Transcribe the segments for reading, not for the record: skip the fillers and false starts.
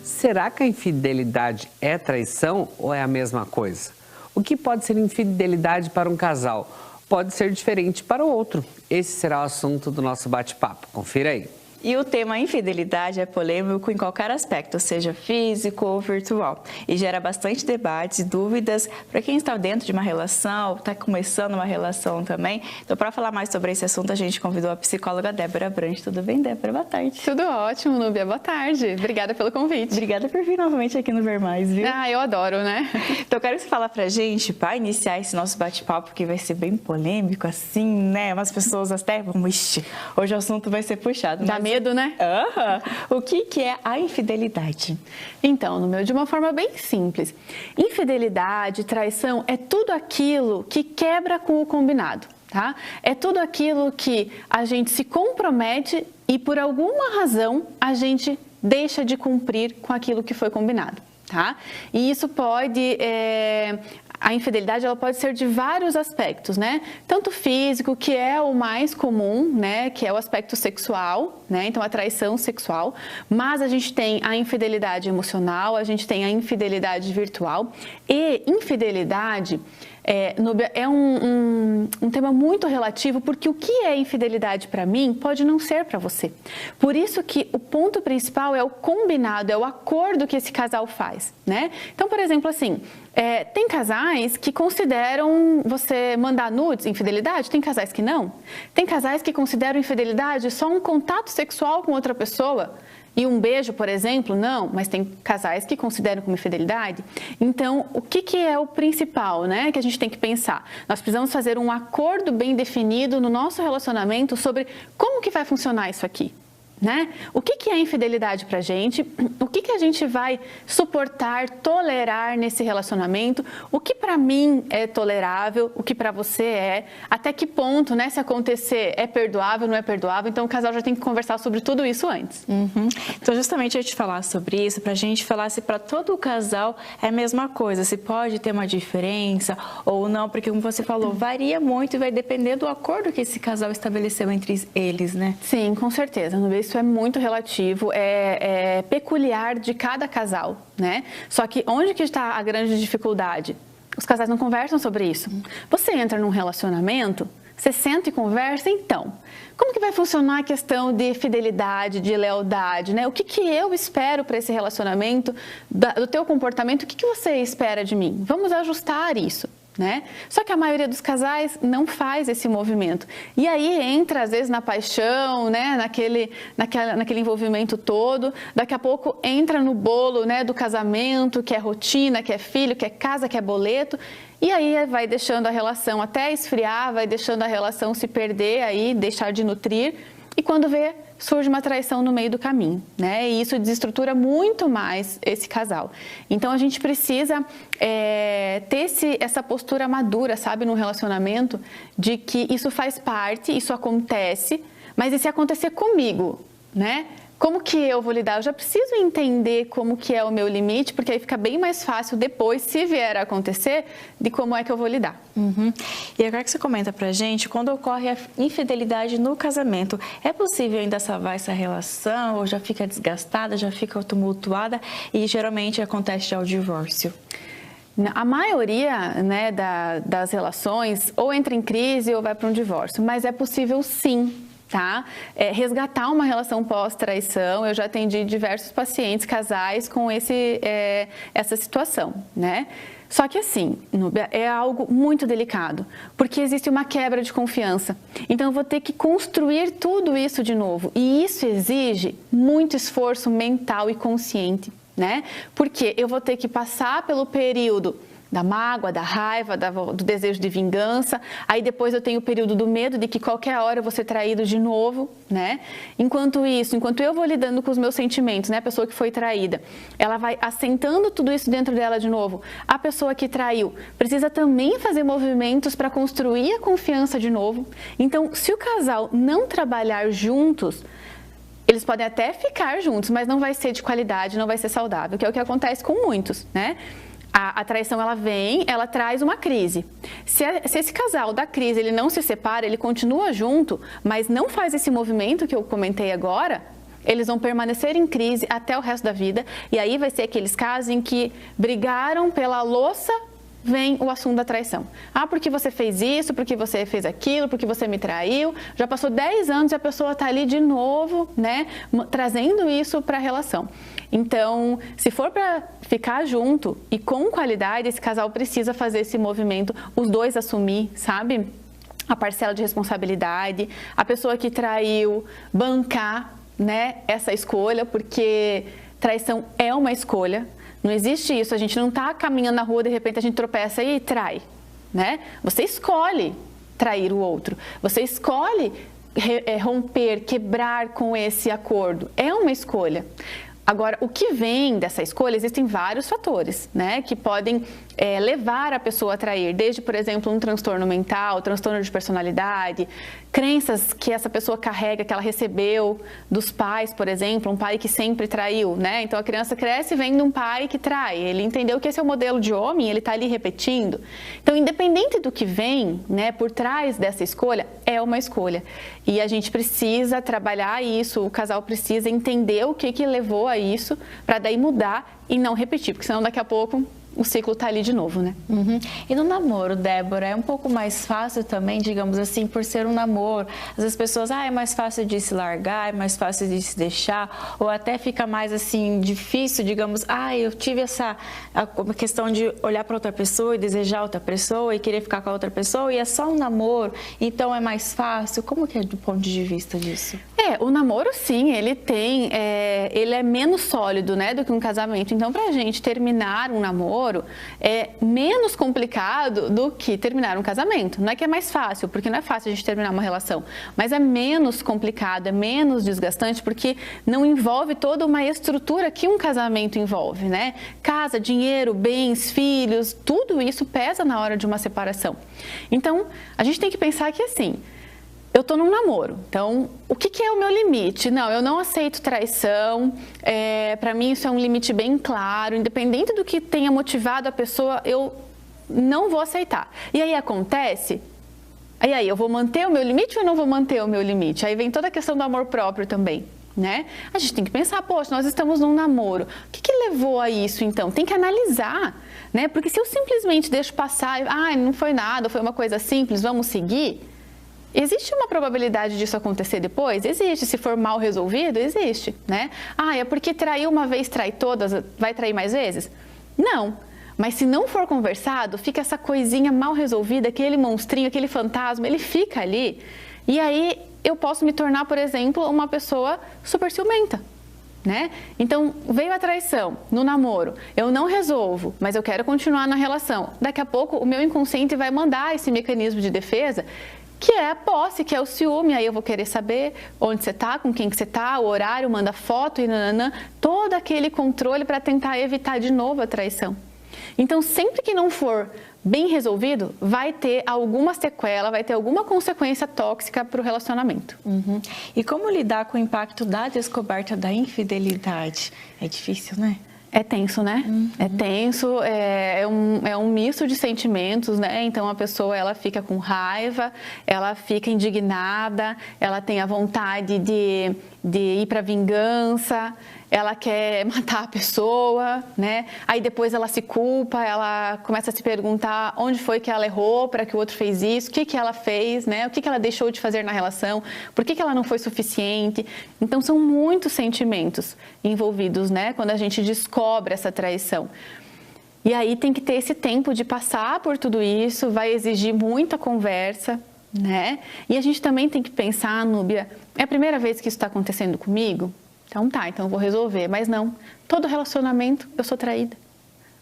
Será que a infidelidade é traição ou é a mesma coisa? O que pode ser infidelidade para um casal pode ser diferente para o outro. Esse será o assunto do nosso bate-papo. Confira aí. E o tema infidelidade é polêmico em qualquer aspecto, seja físico ou virtual. E gera bastante debates e dúvidas para quem está dentro de uma relação, está começando uma relação também. Então, para falar mais sobre esse assunto, a gente convidou a psicóloga Débora Brandt. Tudo bem, Débora? Boa tarde. Tudo ótimo, Núbia. Boa tarde. Obrigada pelo convite. Obrigada por vir novamente aqui no Ver Mais, viu? Ah, eu adoro, né? Então, eu quero que você fale pra gente, para iniciar esse nosso bate-papo, que vai ser bem polêmico, assim, né? Umas pessoas até vão, ixi, hoje o assunto vai ser puxado. Dá medo, né? O que é a infidelidade? Então, de uma forma bem simples, infidelidade, traição é tudo aquilo que quebra com o combinado, tá? É tudo aquilo que a gente se compromete e por alguma razão a gente deixa de cumprir com aquilo que foi combinado, tá? E isso pode... A infidelidade ela pode ser de vários aspectos, né? Tanto físico, que é o mais comum, né? Que é o aspecto sexual, né? Então, a traição sexual. Mas a gente tem a infidelidade emocional, a gente tem a infidelidade virtual. E infidelidade é um tema muito relativo, porque o que é infidelidade para mim pode não ser para você. Por isso que o ponto principal é o combinado, é o acordo que esse casal faz, né? Então, por exemplo, assim, tem casais que consideram você mandar nudes infidelidade, tem casais que não. Tem casais que consideram infidelidade só um contato sexual com outra pessoa. E um beijo, por exemplo, não, mas tem casais que consideram como infidelidade. Então, o que é o principal, né, que a gente tem que pensar? Nós precisamos fazer um acordo bem definido no nosso relacionamento sobre como que vai funcionar isso aqui. Né? O que é infidelidade pra gente? O que a gente vai suportar, tolerar nesse relacionamento? O que pra mim é tolerável? O que pra você é? Até que ponto, né? Se acontecer, é perdoável, não é perdoável? Então o casal já tem que conversar sobre tudo isso antes. Então justamente eu ia te falar sobre isso, pra gente falar se pra todo o casal é a mesma coisa, se pode ter uma diferença ou não, porque como você falou, varia muito e vai depender do acordo que esse casal estabeleceu entre eles, né? Sim, com certeza. Isso é muito relativo, é peculiar de cada casal, né? Só que onde que está a grande dificuldade? Os casais não conversam sobre isso. Você entra num relacionamento, você senta e conversa, então, como que vai funcionar a questão de fidelidade, de lealdade, né? O que eu espero para esse relacionamento, do teu comportamento, o que você espera de mim? Vamos ajustar isso. Né? Só que a maioria dos casais não faz esse movimento. E aí entra, às vezes, na paixão, né? naquele envolvimento todo. Daqui a pouco entra no bolo, né? Do casamento, que é rotina, que é filho, que é casa, que é boleto. E aí vai deixando a relação até esfriar, vai deixando a relação se perder, aí, deixar de nutrir. E quando vê, surge uma traição no meio do caminho, né? E isso desestrutura muito mais esse casal. Então, a gente precisa ter essa postura madura, sabe, no relacionamento, de que isso faz parte, isso acontece, mas e se acontecer comigo, né? Como que eu vou lidar? Eu já preciso entender como que é o meu limite, porque aí fica bem mais fácil depois, se vier a acontecer, de como é que eu vou lidar. E agora que você comenta pra gente, quando ocorre a infidelidade no casamento, é possível ainda salvar essa relação ou já fica desgastada, já fica tumultuada e geralmente acontece já o divórcio? A maioria, né, das relações ou entra em crise ou vai para um divórcio, mas é possível sim. Tá? Resgatar uma relação pós-traição. Eu já atendi diversos pacientes, casais com essa situação, né? Só que assim, Núbia, é algo muito delicado, porque existe uma quebra de confiança. Então eu vou ter que construir tudo isso de novo. E isso exige muito esforço mental e consciente, né? Porque eu vou ter que passar pelo período da mágoa, da raiva, do desejo de vingança. Aí depois eu tenho o período do medo de que qualquer hora eu vou ser traído de novo, né? Enquanto eu vou lidando com os meus sentimentos, né? A pessoa que foi traída, ela vai assentando tudo isso dentro dela de novo. A pessoa que traiu precisa também fazer movimentos para construir a confiança de novo. Então, se o casal não trabalhar juntos, eles podem até ficar juntos, mas não vai ser de qualidade, não vai ser saudável, que é o que acontece com muitos, né? A traição, ela traz uma crise. Se esse casal da crise, ele não se separa, ele continua junto, mas não faz esse movimento que eu comentei agora, eles vão permanecer em crise até o resto da vida. E aí vai ser aqueles casos em que brigaram pela louça, vem o assunto da traição. Ah, porque você fez isso, porque você fez aquilo, porque você me traiu. Já passou 10 anos e a pessoa está ali de novo, né, trazendo isso para a relação. Então, se for para ficar junto e com qualidade, esse casal precisa fazer esse movimento, os dois assumir, sabe? A parcela de responsabilidade, a pessoa que traiu, bancar, né, essa escolha, porque traição é uma escolha. Não existe isso, a gente não está caminhando na rua, de repente a gente tropeça e trai, né? Você escolhe trair o outro, você escolhe romper, quebrar com esse acordo, é uma escolha. Agora, o que vem dessa escolha, existem vários fatores, né, que podem levar a pessoa a trair, desde, por exemplo, um transtorno mental, transtorno de personalidade, crenças que essa pessoa carrega, que ela recebeu dos pais, por exemplo, um pai que sempre traiu, né? Então, a criança cresce vendo um pai que trai, ele entendeu que esse é o modelo de homem, ele está ali repetindo. Então, independente do que vem, né, por trás dessa escolha, é uma escolha. E a gente precisa trabalhar isso, o casal precisa entender o que levou a isso, para daí mudar e não repetir, porque senão daqui a pouco o ciclo está ali de novo, né? Uhum. E no namoro, Débora, é um pouco mais fácil também, digamos assim, por ser um namoro. Às vezes as pessoas, é mais fácil de se largar, é mais fácil de se deixar, ou até fica mais assim, difícil, digamos, eu tive essa questão de olhar para outra pessoa e desejar outra pessoa e querer ficar com a outra pessoa, e é só um namoro, então é mais fácil. Como que é do ponto de vista disso? O namoro, sim, ele é menos sólido, né, do que um casamento. Então, pra gente terminar um namoro é menos complicado do que terminar um casamento. Não é que é mais fácil, porque não é fácil a gente terminar uma relação, mas é menos complicado, é menos desgastante, porque não envolve toda uma estrutura que um casamento envolve, né? Casa, dinheiro, bens, filhos, tudo isso pesa na hora de uma separação. Então, a gente tem que pensar que assim, eu estou num namoro, então o que é o meu limite? Não, eu não aceito traição, para mim isso é um limite bem claro, independente do que tenha motivado a pessoa, eu não vou aceitar. E aí acontece, aí eu vou manter o meu limite ou eu não vou manter o meu limite? Aí vem toda a questão do amor próprio também, né? A gente tem que pensar, poxa, nós estamos num namoro, o que levou a isso então? Tem que analisar, né? Porque se eu simplesmente deixo passar, não foi nada, foi uma coisa simples, vamos seguir. Existe uma probabilidade disso acontecer depois? Existe. Se for mal resolvido, existe, né? É porque traiu uma vez, trai todas, vai trair mais vezes? Não. Mas se não for conversado, fica essa coisinha mal resolvida, aquele monstrinho, aquele fantasma, ele fica ali. E aí eu posso me tornar, por exemplo, uma pessoa super ciumenta, né? Então, veio a traição no namoro, eu não resolvo, mas eu quero continuar na relação. Daqui a pouco, o meu inconsciente vai mandar esse mecanismo de defesa, que é a posse, que é o ciúme. Aí eu vou querer saber onde você está, com quem que você está, o horário, manda foto e nananã, todo aquele controle para tentar evitar de novo a traição. Então, sempre que não for bem resolvido, vai ter alguma sequela, vai ter alguma consequência tóxica para o relacionamento. Uhum. E como lidar com o impacto da descoberta da infidelidade? É difícil, né? É tenso, né? Uhum. É tenso, é um misto de sentimentos, né? Então, a pessoa, ela fica com raiva, ela fica indignada, ela tem a vontade de ir para vingança, ela quer matar a pessoa, né? Aí depois ela se culpa, ela começa a se perguntar onde foi que ela errou para que o outro fez isso, o que ela fez, né? O que ela deixou de fazer na relação, por que ela não foi suficiente. Então, são muitos sentimentos envolvidos, né? Quando a gente descobre essa traição. E aí tem que ter esse tempo de passar por tudo isso, vai exigir muita conversa, né? E a gente também tem que pensar, Núbia, é a primeira vez que isso está acontecendo comigo? Então eu vou resolver. Mas não, todo relacionamento eu sou traída.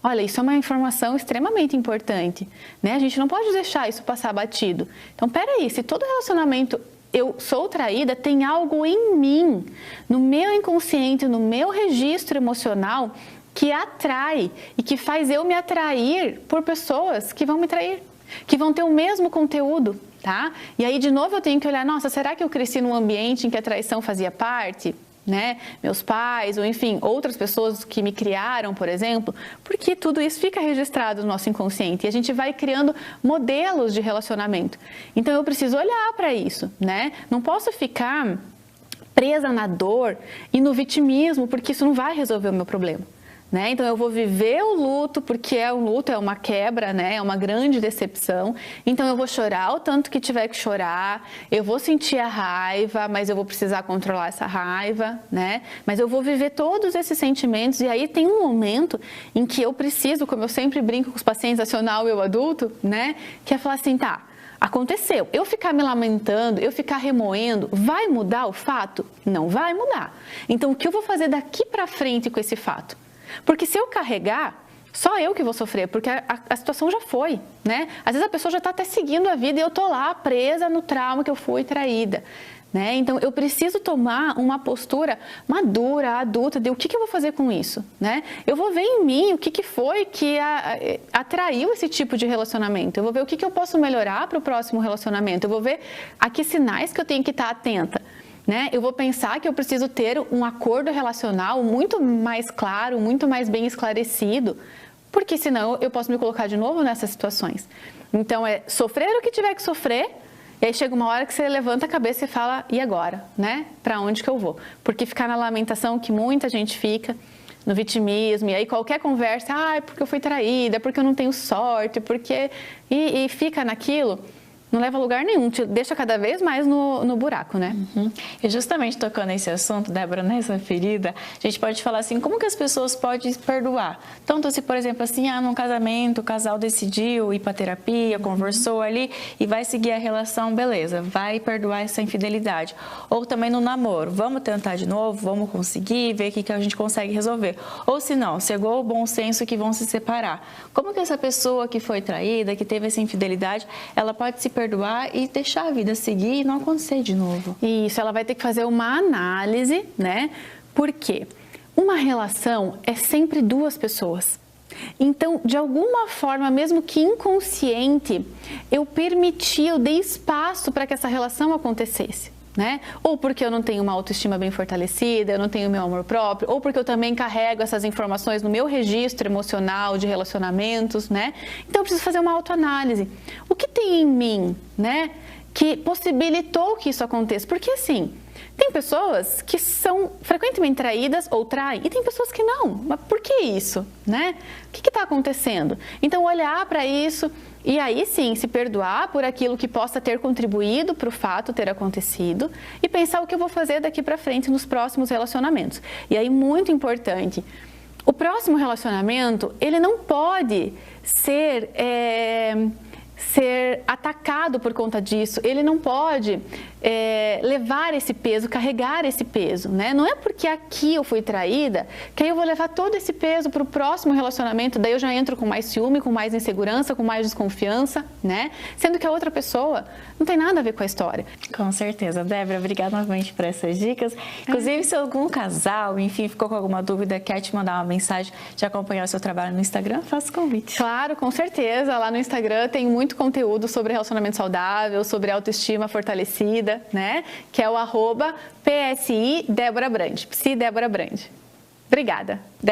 Olha, isso é uma informação extremamente importante, né? A gente não pode deixar isso passar batido. Então, peraí, se todo relacionamento eu sou traída, tem algo em mim, no meu inconsciente, no meu registro emocional, que atrai e que faz eu me atrair por pessoas que vão me trair, que vão ter o mesmo conteúdo, tá? E aí, de novo, eu tenho que olhar, nossa, será que eu cresci num ambiente em que a traição fazia parte? Né? Meus pais, ou enfim, outras pessoas que me criaram, por exemplo, porque tudo isso fica registrado no nosso inconsciente e a gente vai criando modelos de relacionamento. Então, eu preciso olhar para isso, né? Não posso ficar presa na dor e no vitimismo, porque isso não vai resolver o meu problema. Né? Então eu vou viver o luto, porque é um luto, é uma quebra, né? É uma grande decepção. Então eu vou chorar o tanto que tiver que chorar, eu vou sentir a raiva, mas eu vou precisar controlar essa raiva, né? Mas eu vou viver todos esses sentimentos e aí tem um momento em que eu preciso, como eu sempre brinco com os pacientes, acionar o eu adulto, né? Que é falar assim, tá, aconteceu, eu ficar me lamentando, eu ficar remoendo, vai mudar o fato? Não vai mudar. Então o que eu vou fazer daqui pra frente com esse fato? Porque se eu carregar, só eu que vou sofrer, porque a situação já foi, né? Às vezes a pessoa já está até seguindo a vida e eu tô lá presa no trauma que eu fui traída, né? Então eu preciso tomar uma postura madura, adulta, de o que eu vou fazer com isso, né? Eu vou ver em mim o que foi que atraiu esse tipo de relacionamento, eu vou ver o que eu posso melhorar para o próximo relacionamento, eu vou ver a que sinais que eu tenho que estar atenta. Né? Eu vou pensar que eu preciso ter um acordo relacional muito mais claro, muito mais bem esclarecido, porque senão eu posso me colocar de novo nessas situações. Então é sofrer o que tiver que sofrer, e aí chega uma hora que você levanta a cabeça e fala, e agora? Né? Para onde que eu vou? Porque ficar na lamentação que muita gente fica, no vitimismo, e aí qualquer conversa, porque eu fui traída, porque eu não tenho sorte, porque... E fica naquilo... Não leva a lugar nenhum, te deixa cada vez mais no buraco, né? E justamente tocando nesse assunto, Débora, nessa ferida, a gente pode falar assim, como que as pessoas podem perdoar? Tanto se, por exemplo, assim, num casamento, o casal decidiu ir para terapia, conversou ali e vai seguir a relação, beleza, vai perdoar essa infidelidade. Ou também no namoro, vamos tentar de novo, vamos conseguir, ver o que a gente consegue resolver. Ou se não, chegou o bom senso que vão se separar. Como que essa pessoa que foi traída, que teve essa infidelidade, ela pode se perdoar e deixar a vida seguir e não acontecer de novo? Isso, ela vai ter que fazer uma análise, né? Por quê? Uma relação é sempre duas pessoas. Então, de alguma forma, mesmo que inconsciente, eu dei espaço para que essa relação acontecesse. Né? Ou porque eu não tenho uma autoestima bem fortalecida, eu não tenho meu amor próprio, ou porque eu também carrego essas informações no meu registro emocional de relacionamentos, né? Então eu preciso fazer uma autoanálise. O que tem em mim, né, que possibilitou que isso aconteça? Porque assim, tem pessoas que são frequentemente traídas ou traem, e tem pessoas que não. Mas por que isso, né? O que está acontecendo? Então olhar para isso e aí sim se perdoar por aquilo que possa ter contribuído para o fato ter acontecido e pensar o que eu vou fazer daqui para frente nos próximos relacionamentos. E aí muito importante, o próximo relacionamento ele não pode ser atacado por conta disso, ele não pode levar esse peso, carregar esse peso, né? Não é porque aqui eu fui traída que aí eu vou levar todo esse peso para o próximo relacionamento, daí eu já entro com mais ciúme, com mais insegurança, com mais desconfiança, né? Sendo que a outra pessoa não tem nada a ver com a história. Com certeza. Débora, obrigada novamente por essas dicas. Inclusive, se algum casal, enfim, ficou com alguma dúvida, quer te mandar uma mensagem, te acompanhar o seu trabalho no Instagram, faça o convite. Claro, com certeza. Lá no Instagram tem muito conteúdo sobre relacionamento saudável, sobre autoestima fortalecida, né? Que é o @PSI Débora Brand, Psi Débora Brand. Obrigada.